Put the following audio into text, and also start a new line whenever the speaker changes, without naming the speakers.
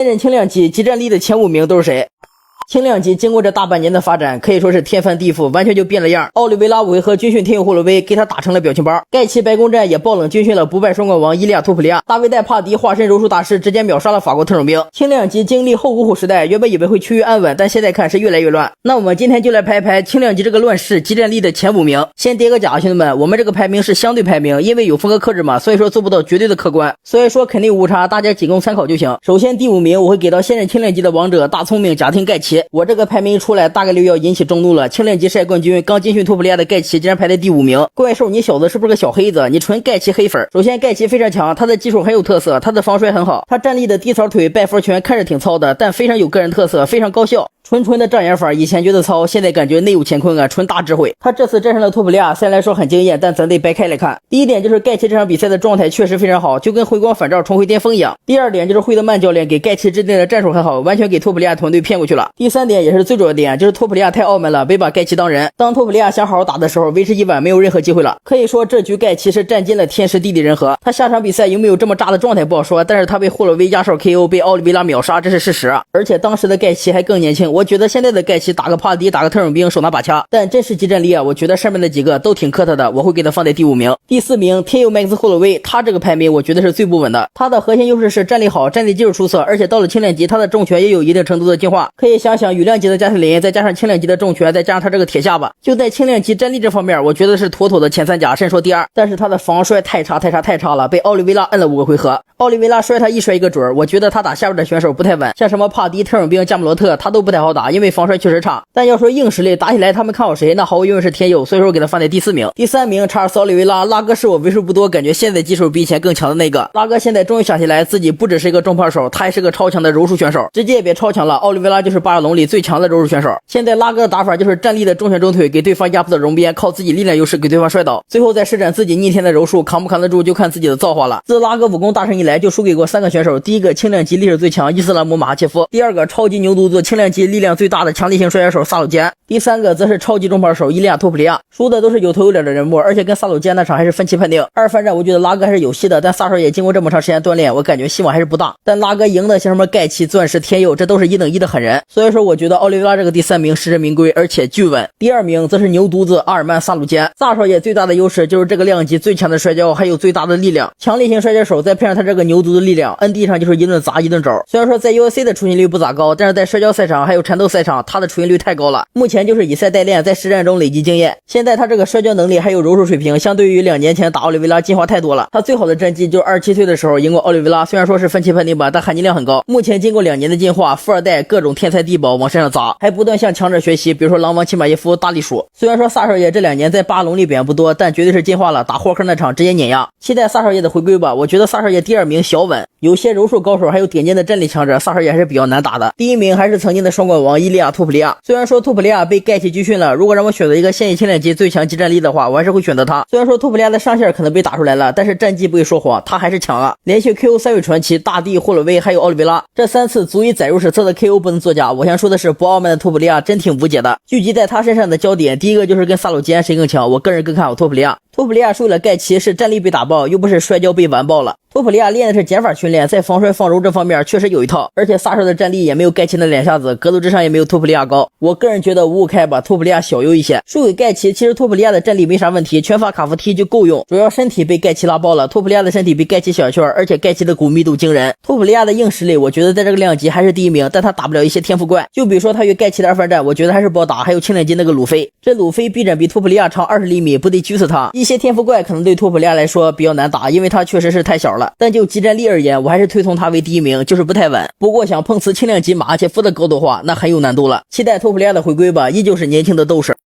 现任轻量级集战力的前5名都是谁？轻量级经过这大半年的发展，可以说是天翻地覆，完全就变了样。奥利维拉5回合军训天佑霍洛威，给他打成了表情包。盖奇白宫战也爆冷军训了不败双冠王伊利亚托普利亚。大卫戴帕迪化身柔术大师，直接秒杀了法国特种兵。轻量级经历后五虎时代，原本以为会趋于安稳，但现在看是越来越乱。那我们今天就来排排轻量级这个乱世集战力的前5名。先叠个甲，兄弟们，我们这个排名是相对排名，因为有风格克制嘛，所以说做不到绝对的客观，所以说肯定误差，大家仅供参考就行。首先第5名我会给到现任轻量级的王者大聪明贾廷盖奇。我这个排名出来大概率要引起众怒了。轻量级赛冠军刚军训托普利亚的盖奇竟然排在第5名，怪兽你小子是不是个小黑子？你纯盖奇黑粉。首先盖奇非常强，他的技术很有特色，他的防摔很好，他站立的低槽腿拜佛拳看着挺糙的，但非常有个人特色，非常高效。纯的障眼法，以前觉得糙，现在感觉内有乾坤啊，纯大智慧。他这次战胜了托普利亚，虽然来说很惊艳，但咱得掰开来看。第一点就是盖奇这场比赛的状态确实非常好，就跟回光返照重回巅峰一样。第二点就是惠德曼教练给盖奇制定的战术很好，完全给托普利亚团队骗过去了。第三点也是最主要的点，就是托普利亚太傲慢了，没把盖奇当人。当托普利亚想好好打的时候，维持一晚没有任何机会了。可以说这局盖奇是战尽了天时地利人和。他下场比赛有没有这么炸的状态不好说，但是他被霍洛威压哨 KO， 被奥利维拉秒杀，这是事实啊。而且当时的盖奇还更年轻，我觉得现在的盖奇打个帕迪打个特种兵手拿把掐，但真实集战力啊，我觉得上面的几个都挺磕他的，我会给他放在第5名。第4名天佑麦克斯霍洛威，他这个排名我觉得是最不稳的。他的核心优势是站立好，站立技术出色，而且到了轻量级他的重拳也有一定程度的进化。可以想想羽量级的加特林，再加上轻量级的重拳，再加上他这个铁下巴，就在轻量级站立这方面我觉得是妥妥的前3甲，甚至说第2。但是他的防摔太差了，被奥利维拉摁了5个回合。奥利维拉摔他一摔一个准，我觉得他打下边的选手不太稳，像什么帕迪、特种兵、加姆罗特他都不太好打，因为防摔确实差。但要说硬实力打起来他们看好谁，那毫无疑问是天佑，所以说给他放在第4名。第3名查尔斯奥利维拉，拉哥是我为数不多感觉现在技术比以前更强的那个。拉哥现在终于想起来自己不只是一个重炮手，他还是个超强的柔术选手，直接也别超强了，奥利维拉就是巴尔龙里最强的柔术选手。现在拉哥的打法就是站立的重拳中腿给对方压迫到容边，靠自己力量优势给对方摔倒，最后再施展自己逆天的柔术，扛不扛得住就看自己的造化了。自拉哥武功大成以来就输给过3个选手，第一个轻量级历史最强伊斯兰姆马哈切夫，第2个超级牛犊子轻量级力量最大的强力型摔跤手萨鲁坚，第3个则是超级重炮手伊利亚托普利亚。输的都是有头有脸的人物，而且跟萨鲁坚那场还是分歧判定。2番战我觉得拉哥还是有戏的，但萨少爷经过这么长时间锻炼，我感觉希望还是不大。但拉哥赢的像什么盖奇、钻石、天佑，这都是1等1的狠人，所以说我觉得奥利维拉这个第3名实至名归，而且巨稳。第2名则是牛犊子阿尔曼萨鲁坚。萨少爷最大的优势就是这个量级最强的摔跤，还有最大的力量，强力型摔跤手再配上他这个牛犊子力量，摁地上就是一顿砸一顿找。虽然说在 UFC 的出勤率不咋高，但是在摔跤赛场还有缠斗赛场他的出勤率太高了，目前就是以赛代练，在实战中累积经验。现在他这个摔跤能力还有柔术水平相对于2年前打奥利维拉进化太多了。他最好的战绩就27岁的时候赢过奥利维拉，虽然说是分歧判定吧，但含金量很高。目前经过2年的进化，富二代各种天才地宝往身上砸，还不断向强者学习，比如说狼王齐马耶夫、大力鼠。虽然说萨少爷这2年在巴龙里表现不多，但绝对是进化了，打霍克那场直接碾压。期待萨少爷的回归吧，我觉得萨少爷第2名小稳，有些柔术高手还有顶尖的战力强者，萨少爷还是比较难打的。第1名还是曾经的双冠王伊利亚托普利亚。虽然说托普利亚被盖奇军训了，如果让我选择一个现役轻量级最强集战力的话，我还是会选择他。虽然说托普利亚的上限可能被打出来了，但是战绩不会说谎，他还是强啊！连续 KO 3位传奇，大帝、霍洛威还有奥利维拉，这3次足以载入史册的 KO 不能作假。我想说的是，不傲慢的托普利亚真挺无解的。聚集在他身上的焦点，第一个就是跟萨鲁坚谁更强，我个人更看好托普利亚。托普利亚输了盖奇是战力被打爆，又不是摔跤被完爆了。托普利亚练的是减法训练，在防摔放柔这方面确实有一套，而且萨少的战力也没有盖奇的两下子，格斗智商也没有托普利亚高。我个人觉得5-5开吧，托普利亚小优一些。输给盖奇，其实托普利亚的战力没啥问题，拳法卡夫踢就够用，主要身体被盖奇拉爆了。托普利亚的身体比盖奇小一圈，而且盖奇的骨密度惊人。托普利亚的硬实力我觉得在这个量级还是第1名，但他打不了一些天赋怪，就比如说他与盖奇的2番战，我觉得还是不好打。还有轻量级那个鲁菲，这鲁菲臂展比托普利亚长20厘米，不得狙死他。一些天赋怪可能对托普利亚来说比较难打，因为他确实是太小了，但就集战力而言，我还是推崇他为第1名，就是不太稳。不过想碰瓷轻量级马哈切夫的高度话，那很有难度了。期待托普利亚的回归吧，依旧是年轻的斗士。